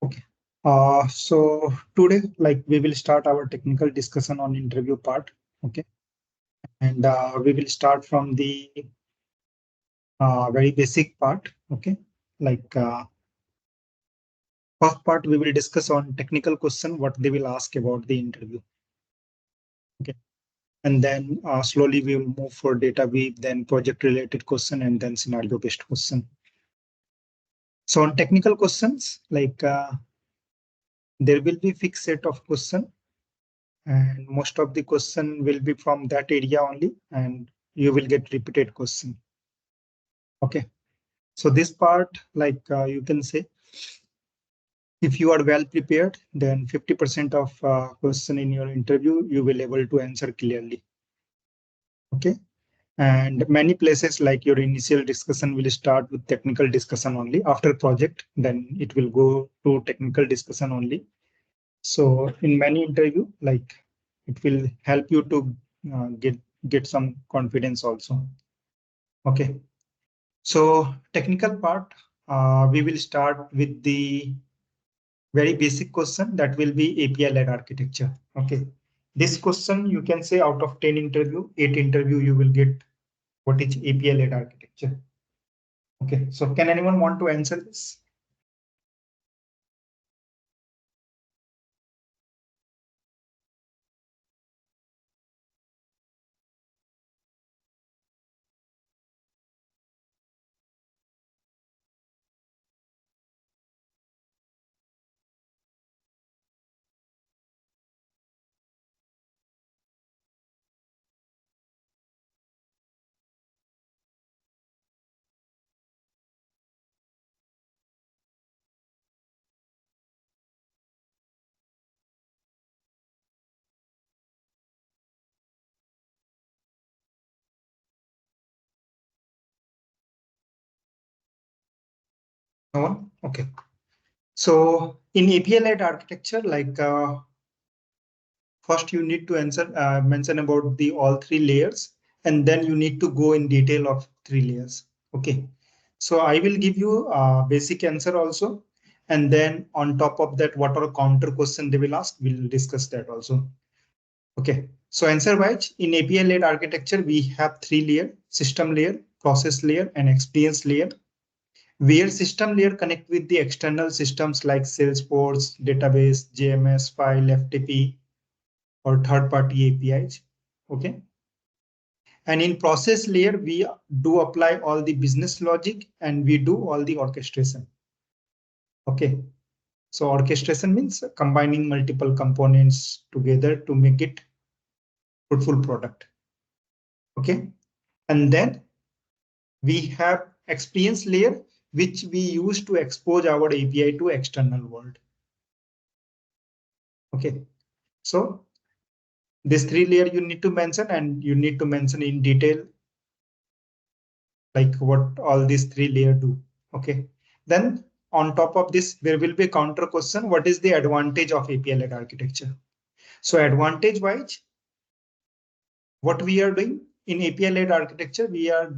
Okay. So today, we will start our technical discussion on interview part. Okay. And we will start from the very basic part. Okay. Like first part, we will discuss on technical question, what they will ask about the interview. Okay. And then slowly we will move for data weave, then project related question, and then scenario based question. So on technical questions, there will be fixed set of question, and most of the question will be from that area only, and you will get repeated question. Okay, so this part, you can say, if you are well prepared, then 50% of question in your interview you will able to answer clearly. Okay, and many places like your initial discussion will start with technical discussion only. After project, then it will go to technical discussion only. So in many interview, it will help you to get some confidence also. Okay. So technical part, we will start with the very basic question that will be API-led architecture. Okay. This question you can say out of 10 interview, 8 interview you will get what is API-led architecture. Okay. So can anyone want to answer this? No one? Okay. So in API-led architecture, first, you need to mention about the all three layers, and then you need to go in detail of three layers. Okay. So I will give you a basic answer also. And then on top of that, what are counter question they will ask, we'll discuss that also. Okay. So answer wise, in API-led architecture, we have three layer: system layer, process layer, and experience layer. Where system layer connect with the external systems like Salesforce, database, JMS, file, FTP, or third-party APIs. Okay. And in process layer, we do apply all the business logic and we do all the orchestration. Okay. So orchestration means combining multiple components together to make it fruitful product. Okay. And then we have experience layer, which we use to expose our API to external world. Okay. So this three layer you need to mention, and you need to mention in detail like what all these three layer do. Okay. Then on top of this, there will be a counter question. What is the advantage of API-led architecture? So advantage wise, what we are doing in API-led architecture, we are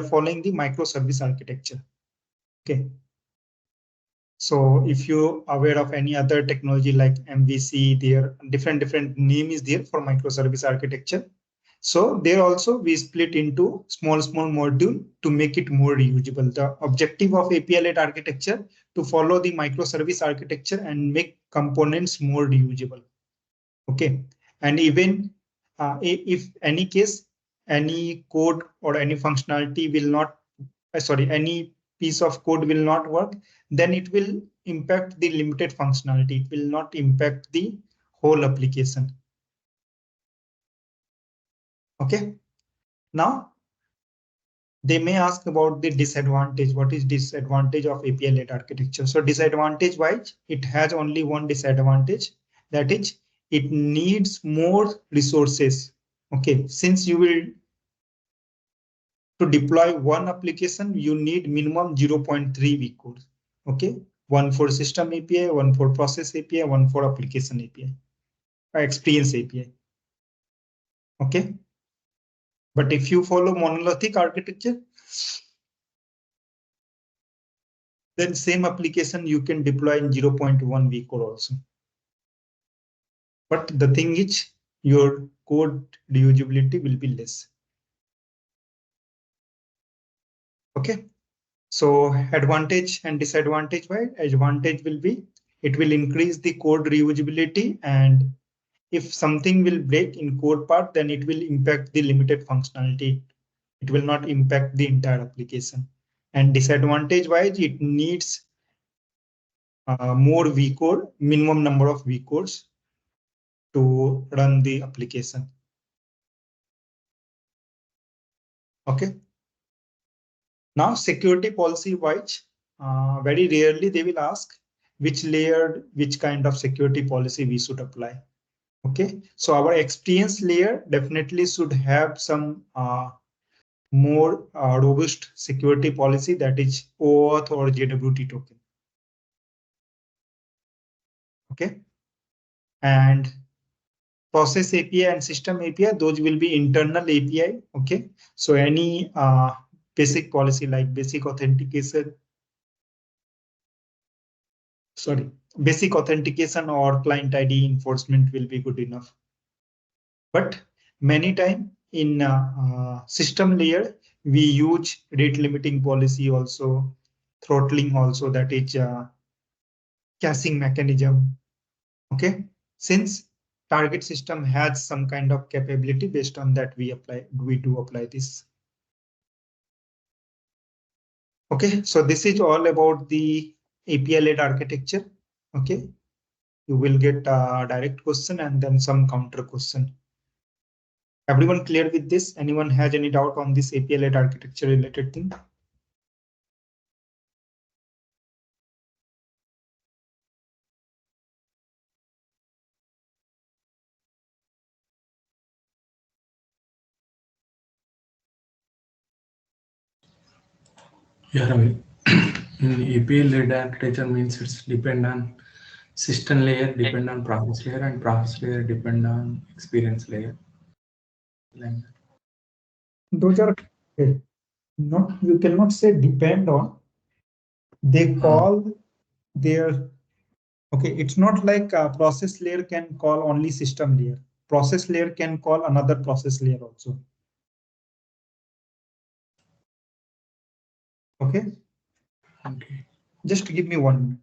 following the microservice architecture. Okay. So if you are aware of any other technology like MVC, there different name is there for microservice architecture. So there also we split into small module to make it more reusable. The objective of API-led architecture to follow the microservice architecture and make components more reusable. Okay, and even if any case any code or any functionality will not, any piece of code will not work, then it will impact the limited functionality. It will not impact the whole application. Okay. Now, they may ask about the disadvantage. What is disadvantage of API-led architecture? So disadvantage wise, it has only one disadvantage. That is, it needs more resources. Okay, since you will to deploy one application, you need minimum 0.3 vCode. Okay, one for system API, one for process API, one for application API, experience API. Okay, but if you follow monolithic architecture, then same application you can deploy in 0.1 vCore also. But the thing is, your code reusability will be less. Okay. So advantage and disadvantage, why? Advantage will be it will increase the code reusability, and if something will break in code part, then it will impact the limited functionality. It will not impact the entire application. And disadvantage wise, it needs more vCore, minimum number of vCores to run the application. Okay. Now security policy wise, very rarely they will ask which layer, which kind of security policy we should apply. Okay, so our experience layer definitely should have some more robust security policy, that is OAuth or JWT token. Okay, and process API and system API, those will be internal API. Okay, so any basic policy like basic authentication, basic authentication or client ID enforcement will be good enough. But many time in system layer, we use rate limiting policy also, throttling also, that is caching mechanism. Okay, since target system has some kind of capability, based on that we do apply this. Okay, so this is all about the API-led architecture. Okay, you will get a direct question and then some counter question. Everyone clear with this? Anyone has any doubt on this API-led architecture related thing? Yeah, Ravi. In API-led architecture means it's depend on system layer, depend on process layer, and process layer depend on experience layer. Like that. Those are not, you cannot say depend on. They call their, okay, it's not like a process layer can call only system layer. Process layer can call another process layer also. Okay, Okay. just give me 1 minute.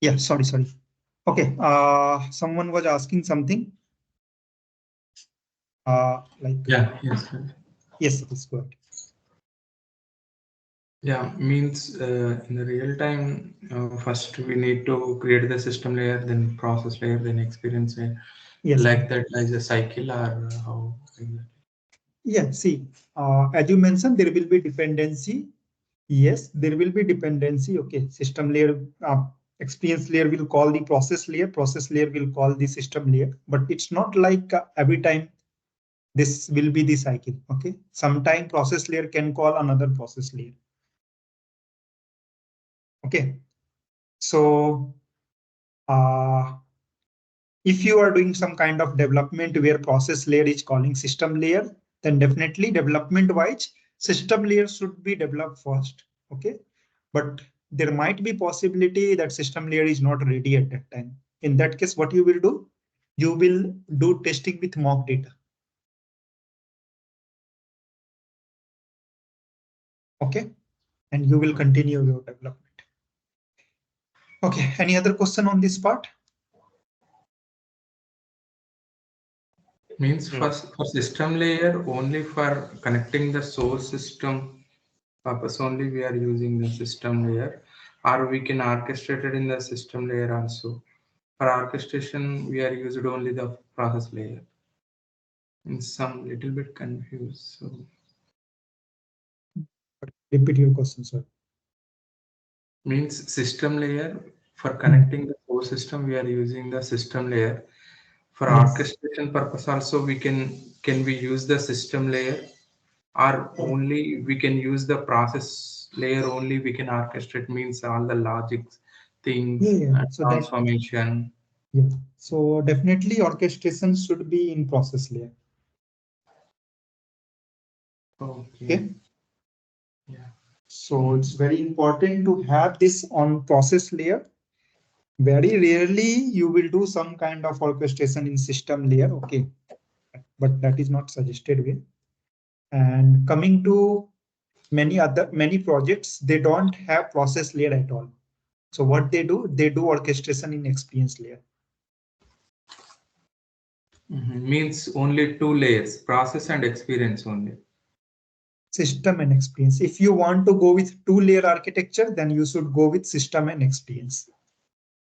Yeah, sorry. Okay, someone was asking something. Like Yeah, yes, sir. yes, please go ahead. Yeah, means in the real time, first we need to create the system layer, then process layer, then experience layer. Yes. Like that, as a cycle, or how? Exactly? Yeah. See, as you mentioned, there will be dependency. Yes, there will be dependency. Okay, system layer, experience layer will call the process layer will call the system layer. But it's not like every time this will be the cycle. Okay, sometime process layer can call another process layer. Okay, so uh, if you are doing some kind of development where process layer is calling system layer, then definitely development wise, system layer should be developed first. Okay, but there might be possibility that system layer is not ready at that time. In that case, what you will do? You will do testing with mock data. Okay, and you will continue your development. Okay, any other question on this part? Means No. for system layer, only for connecting the source system purpose only we are using the system layer, or we can orchestrate it in the system layer also. For orchestration, we are used only the process layer. In some little bit confused. So Repeat your question, sir. means system layer for Hmm. connecting the core system, we are using the system layer. For Yes. orchestration purpose also, can we use the system layer, or only we can use the process layer only we can orchestrate, means all the logics Yeah, things yeah. and So that transformation. yeah. So definitely orchestration should be in process layer. Okay. Okay. Yeah. So it's very important to have this on process layer. Very rarely you will do some kind of orchestration in system layer. Okay. But that is not suggested way. And coming to many projects, they don't have process layer at all. So what they do orchestration in experience layer. Means only two layers, process and experience only. System and experience. If you want to go with two-layer architecture, then you should go with system and experience.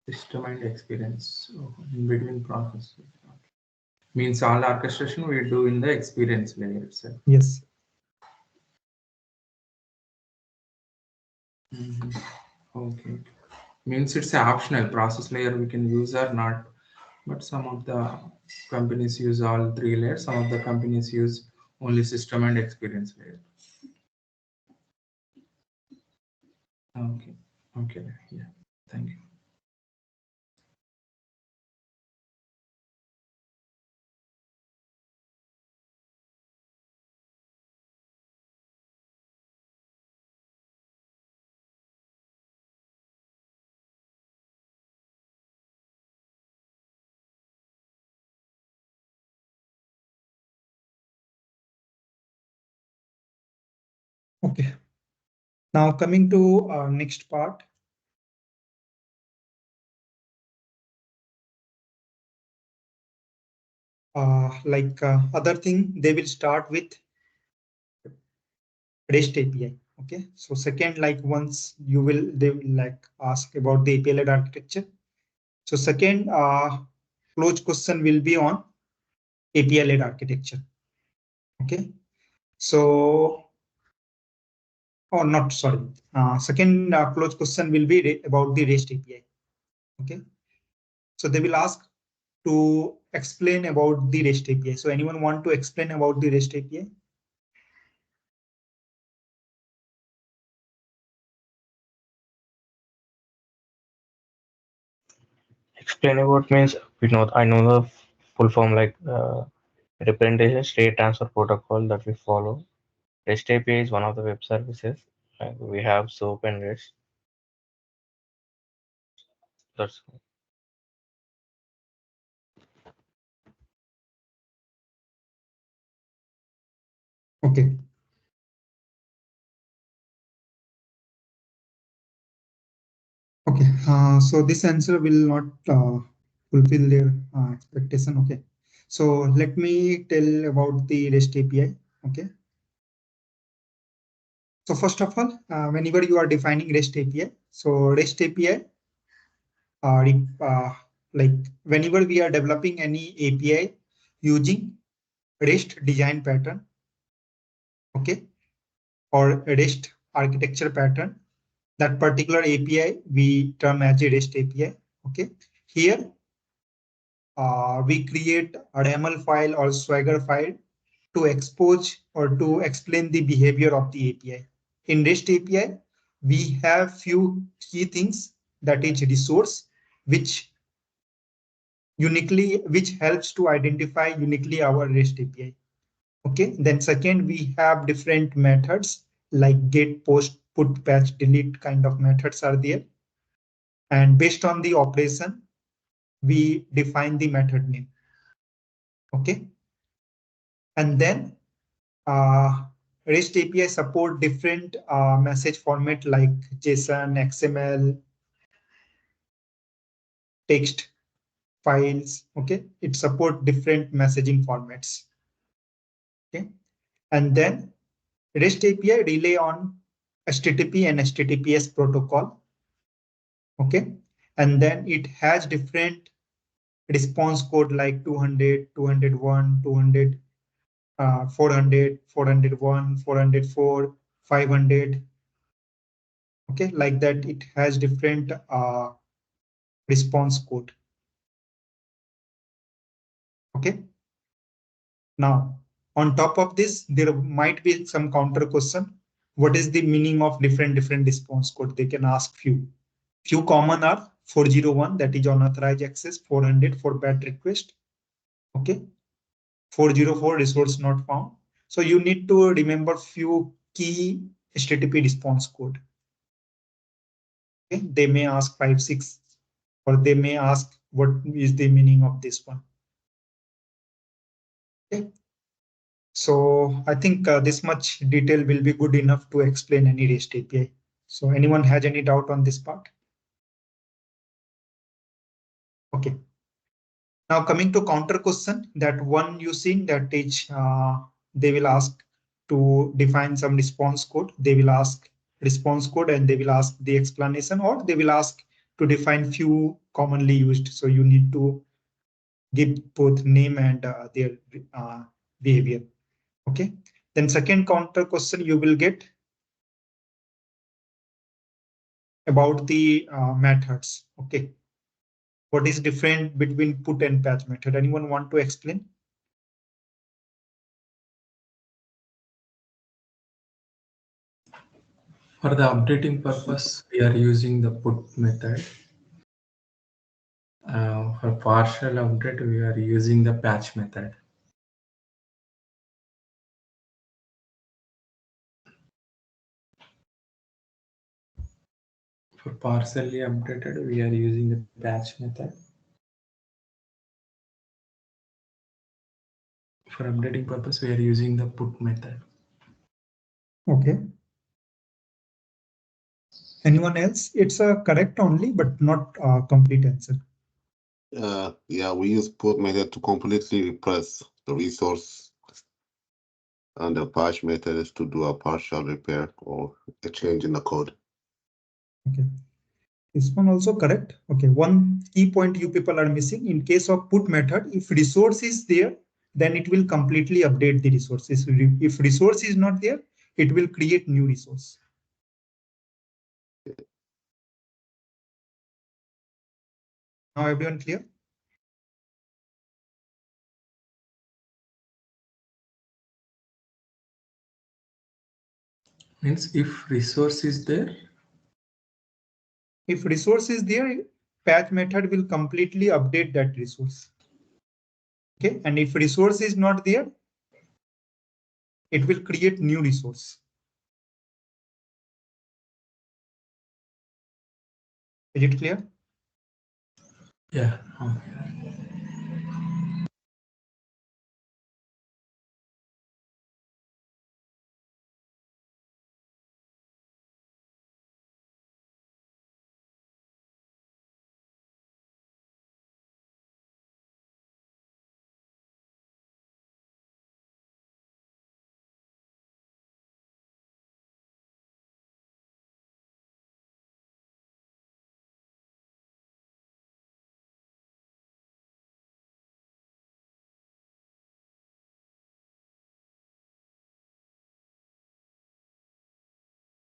System and experience. So in between process. Means all orchestration we do in the experience layer itself. Yes. Mhm. Okay. Means it's an optional process layer we can use or not. But some of the companies use all three layers. Some of the companies use only system and experience layer. Okay. Okay. Yeah. Thank you. Okay. Now coming to next part. Other thing, they will start with REST API. Okay. So second, like once they will like ask about the API-led architecture. So second, close question will be on API-led architecture. Okay. So, or not, sorry. Second close question will be about the REST API. Okay. So they will ask to explain about the REST API. So anyone want to explain about the REST API? Explain about means we know I know the full form like representation state transfer protocol that we follow. REST API is one of the web services. Like we have SOAP and REST. That's Okay. Okay, so this answer will not fulfill their expectation. Okay, so let me tell about the REST API. Okay, so first of all, whenever you are defining REST API, so REST API, like whenever we are developing any API using REST design pattern, okay, or REST architecture pattern, that particular API we term as a REST API. Okay, here we create a YAML file or Swagger file to expose or to explain the behavior of the API. In REST API, we have few key things, that is resource, which helps to identify uniquely our REST API. Okay, then second, we have different methods like get, post, put, patch, delete kind of methods are there. And based on the operation, we define the method name. Okay, and then REST API support different message format like JSON, XML, text files. Okay, it support different messaging formats. Okay, and then REST API rely on HTTP and HTTPS protocol. Okay, and then it has different response code like 200, 201, 200, 400, 401, 404, 500. Okay, like that it has different response code. Okay, now on top of this there might be some counter question. What is the meaning of different response code? They can ask few common are 401, that is unauthorized access, 400 for bad request. Okay, 404 resource not found. So you need to remember few key HTTP response code. Okay, they may ask 5, 6, or they may ask what is the meaning of this one. Okay, so I think this much detail will be good enough to explain any REST API. So anyone has any doubt on this part? Okay. Now coming to counter question, that one you seen, that is they will ask to define some response code. They will ask response code and they will ask the explanation, or they will ask to define few commonly used. So you need to give both name and their behavior. Okay. Then second counter question you will get about the methods. Okay. What is different between put and patch method? Anyone want to explain? For the updating purpose, we are using the put method. For partial update, we are using the patch method. For partially updated, we are using the patch method. For updating purpose, we are using the put method. Okay. Anyone else? It's a correct only, but not a complete answer. Yeah, we use put method to completely repress the resource, and the patch method is to do a partial repair or a change in the code. Okay. This one also correct. Okay. One key point you people are missing. In case of put method, if resource is there, then it will completely update the resources. If resource is not there, it will create new resource. Now everyone clear? Means if resource is there, if resource is there, patch method will completely update that resource. Okay, and if resource is not there, it will create new resource. Is it clear? yeah. Okay.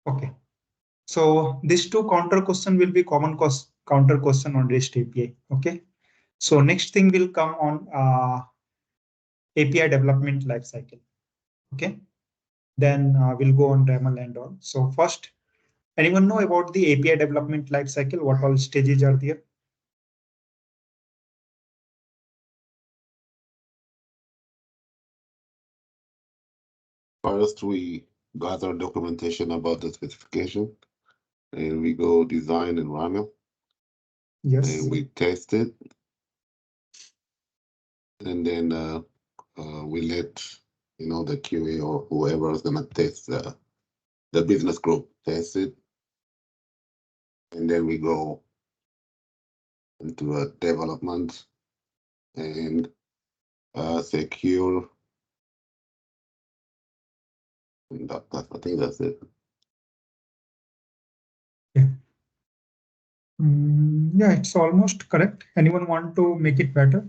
Okay. So these two counter question will be common counter question on REST API. Okay. So next thing will come on API development lifecycle. Okay. Then we'll go on RAML and all. So first, anyone know about the API development lifecycle? What all stages are there? First, we gather documentation about the specification, and we go design and run it, Yes. and we test it, and then we let the QA or whoever is gonna test the business group test it, and then we go into a development and secure. And I think that's it. Yeah, it's almost correct. Anyone want to make it better?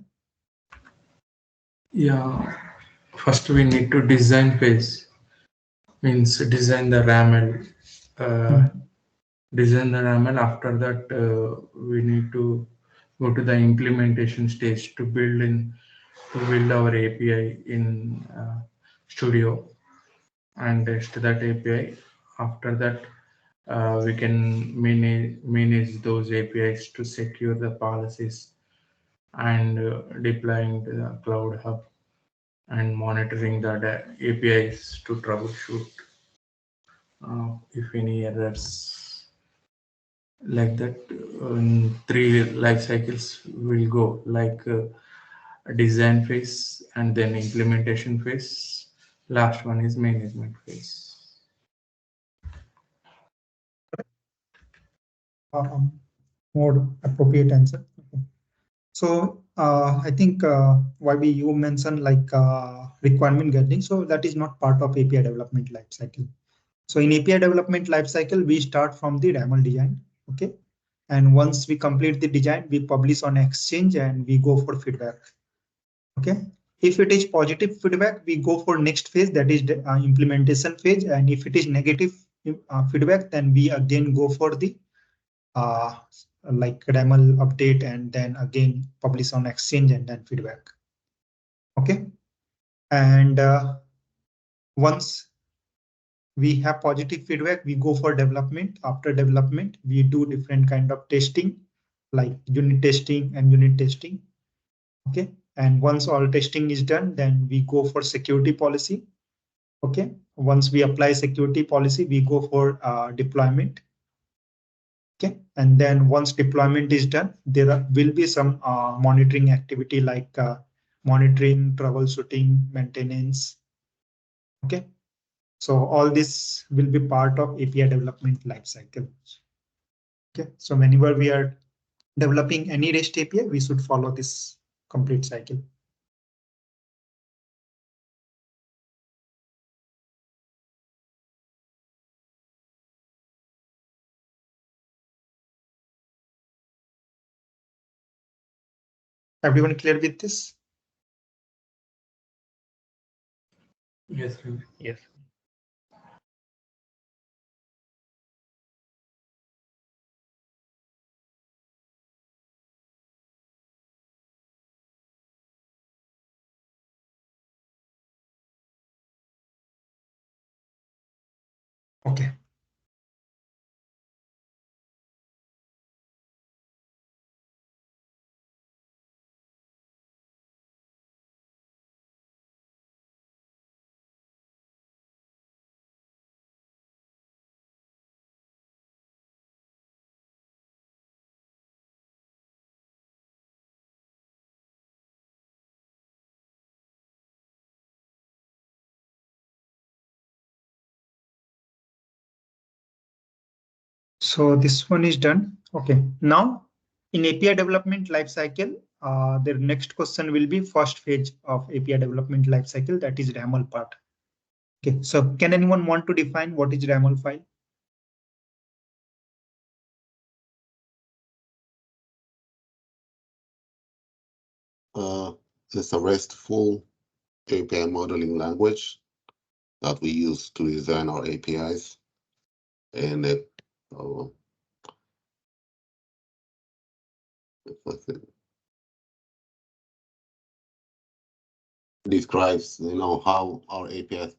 Yeah, first we need to design phase, means design the RAML. Design the RAML. After that, we need to go to the implementation stage to build our API in Studio and test that API. After that, we can manage those APIs to secure the policies and deploying the Cloud Hub and monitoring the APIs to troubleshoot if any errors like that. Three life cycles will go like design phase and then implementation phase. Last one is management phase. More appropriate answer. Okay. So I think why you mentioned like requirement gathering. So that is not part of API development lifecycle. So in API development lifecycle, we start from the RAML design. Okay. And once we complete the design, we publish on Exchange and we go for feedback. Okay. If it is positive feedback, we go for next phase, that is the implementation phase. And if it is negative feedback, then we again go for the uh, like RAML update and then again publish on Exchange and then feedback. Okay. And once we have positive feedback, we go for development. After development, we do different kind of testing like unit testing and unit testing. Okay. And once all testing is done, then we go for security policy. Okay. Once we apply security policy, we go for deployment. Okay. And then once deployment is done, there will be some monitoring activity like monitoring, troubleshooting, maintenance. Okay. So all this will be part of API development lifecycle. Okay. So whenever we are developing any REST API, we should follow this complete cycle. Everyone clear with this? Yes. Yes. Okay. So this one is done. Okay. Now in API development lifecycle, the next question will be first phase of API development lifecycle, that is RAML part. Okay. So can anyone want to define what is RAML file? It's a RESTful API modeling language that we use to design our APIs. and uh, what's it, describes how our API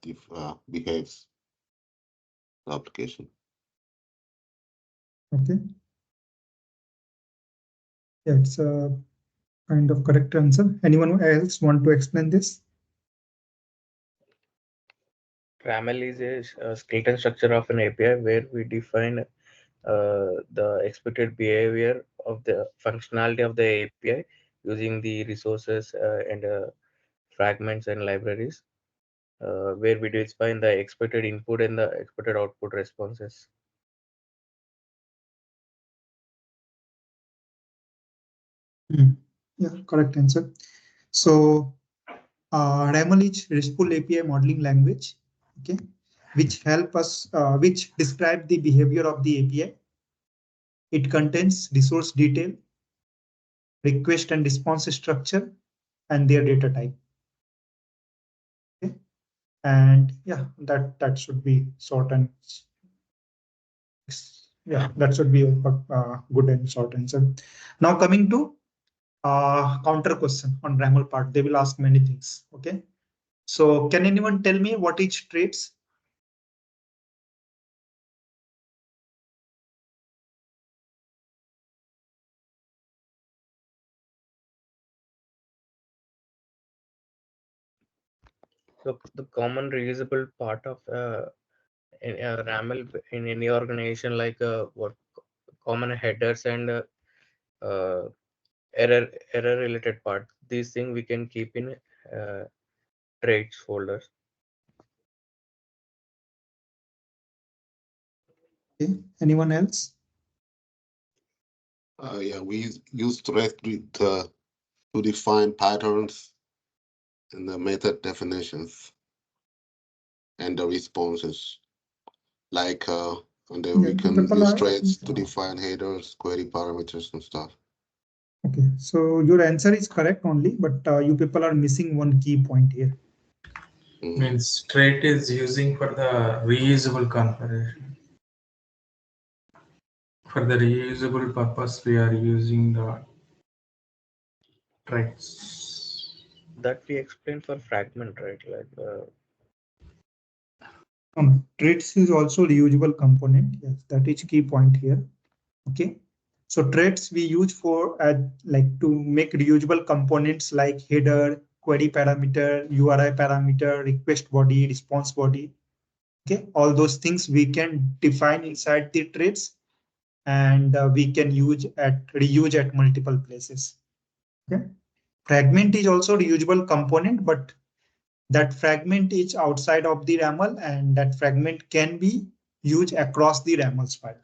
behaves the application. Okay. Yeah, it's a kind of correct answer. Anyone else want to explain this? RAML is a skeleton structure of an API where we define the expected behavior of the functionality of the API using the resources and fragments and libraries, where we define the expected input and the expected output responses. Yeah, correct answer. So RAML is RESTful API modeling language, okay, which describe the behavior of the API. It contains resource detail, request and response structure, and their data type. Okay, and yeah, that should be short and yeah, that should be a good and short answer. Now coming to counter question on RAML part, they will ask many things. Okay, so can anyone tell me what is traits? So the common reusable part of RAML in any organization, like what common headers and uh, error related part. These things we can keep in traits folder. Okay, anyone else? Yeah, we use thread to define patterns in the method definitions and the responses. Like, and then Yeah, we you can people use are threads to define headers, query parameters, and stuff. okay. So your answer is correct only, but you people are missing one key point here. Means trait is using for the reusable configuration. For the reusable purpose, we are using the traits. That we explained for fragment, right? Like Traits is also reusable component. Yes, that is key point here. Okay. So traits we use for like to make reusable components like header, query parameter, URI parameter, request body, response body. Okay, all those things we can define inside the traits, and we can reuse at multiple places. Okay. Fragment is also reusable component, but that fragment is outside of the RAML, and that fragment can be used across the RAML's file.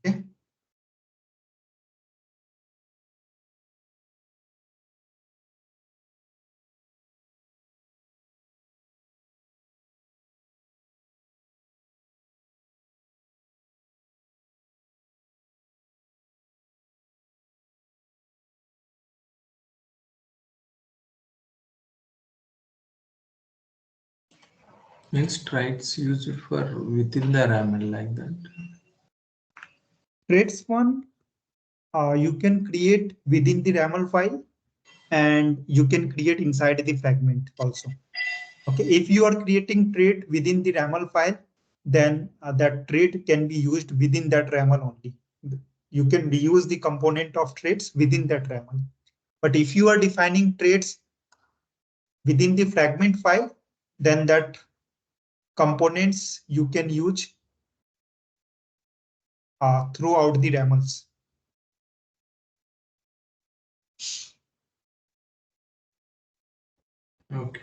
Okay. Means traits used for within the RAML like that. Traits one, you can create within the RAML file, and you can create inside the fragment also. Okay, if you are creating trait within the RAML file, then that trait can be used within that RAML only. You can reuse the component of traits within that RAML. But if you are defining traits within the fragment file, then that components you can use throughout the RAMLs. Okay.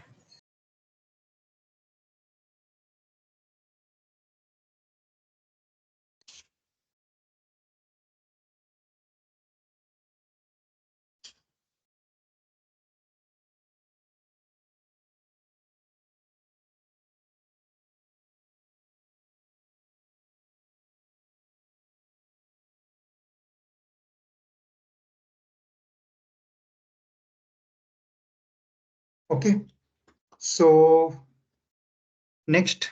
Okay, so next,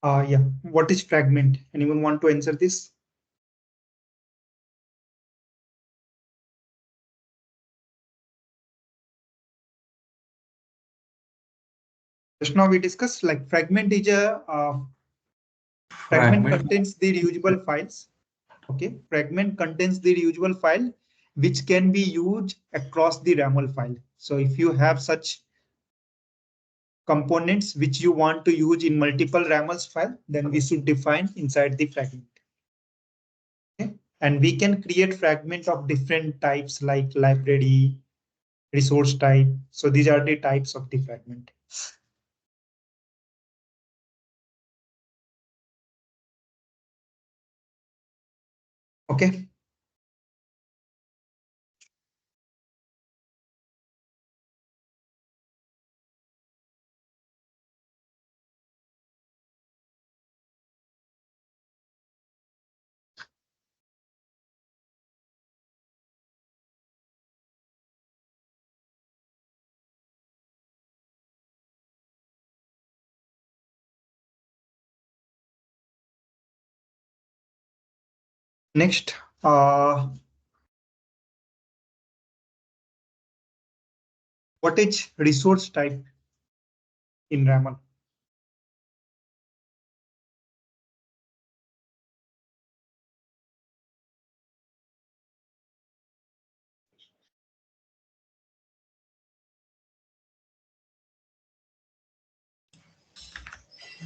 yeah, what is fragment? Anyone want to answer this? Just now we discussed like fragment is a fragment contains the reusable files. Okay, fragment contains the reusable file which can be used across the RAML file. So if you have such components which you want to use in multiple RAMLs file, then we should define inside the fragment. Okay, and we can create fragment of different types like library, resource type. So these are the types of the fragment. Okay. Next, what is resource type in RAML?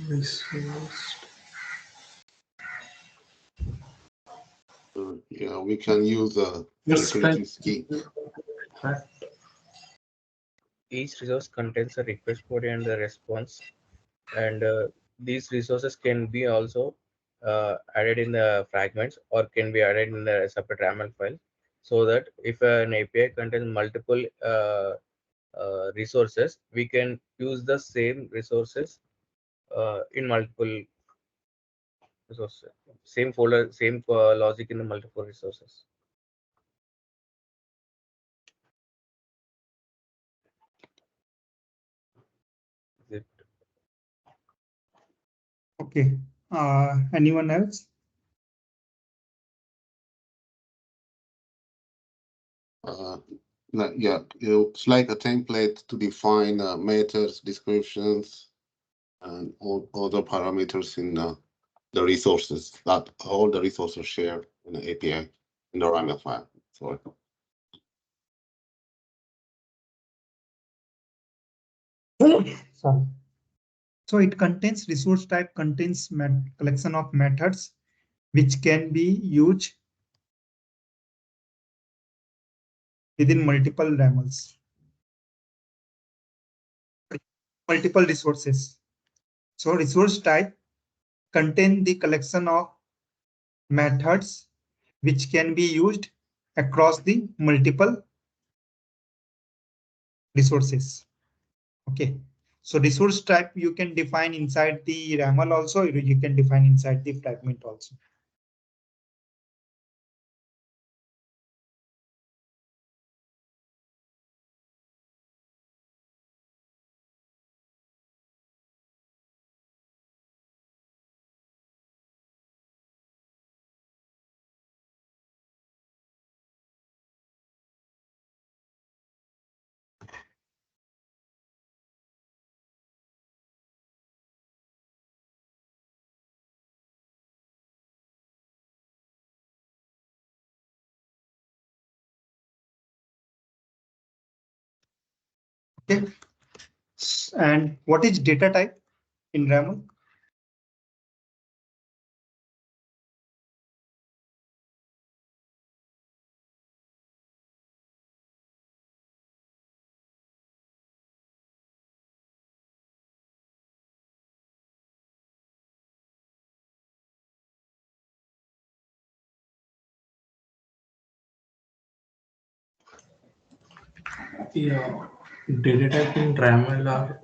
Resource. Yeah, we can use a Yes, security key. Each resource contains a request body and the response, and these resources can be also added in the fragments or can be added in the separate YAML file, so that if an API contains multiple resources, we can use the same resources in multiple resources, same folder, same logic in the multiple resources. It, Okay. Anyone else? Yeah, it's like a template to define methods, descriptions, and all other parameters in the resources that all the resources share in the API in the YAML file. Sorry. Sorry. So it contains resource type contains collection of methods which can be used within multiple RAMLs, multiple resources. So resource type contain the collection of methods which can be used across the multiple resources. Okay. So resource type you can define inside the RAML also, you can define inside the fragment also. Okay. And what is data type in RAML? Yeah, data type in YAML are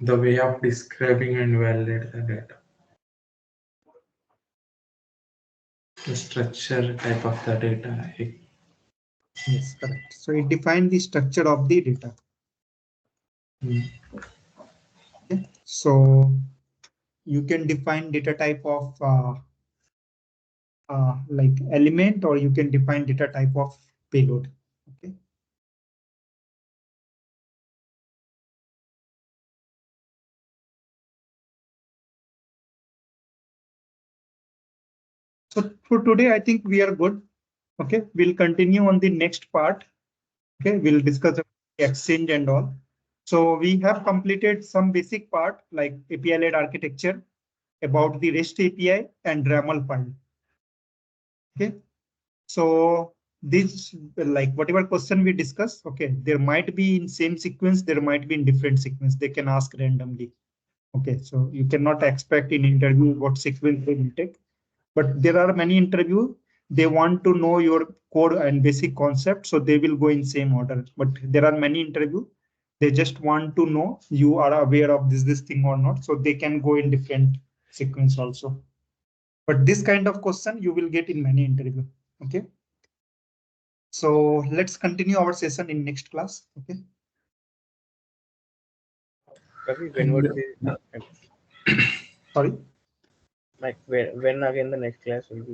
the way of describing and validate the data. The structure type of the data. Yes, correct. So it defines the structure of the data. Okay. So you can define data type of like element, or you can define data type of payload. Okay. So for today, I think we are good. Okay. We'll continue on the next part. Okay. We'll discuss the exchange and all. So we have completed some basic part like API-led architecture, about the REST API and YAML file. Okay. So this, like whatever question we discuss, okay, there might be in same sequence, there might be in different sequence. They can ask randomly. Okay, so you cannot expect in interview what sequence they will take. But there are many interview, they want to know your code and basic concept, so they will go in same order. But there are many interview, they just want to know you are aware of this thing or not, so they can go in different sequence also. But this kind of question you will get in many interview. Okay. So let's continue our session in next class. Okay. Ravi, when would be Sorry. like when again the next class will be?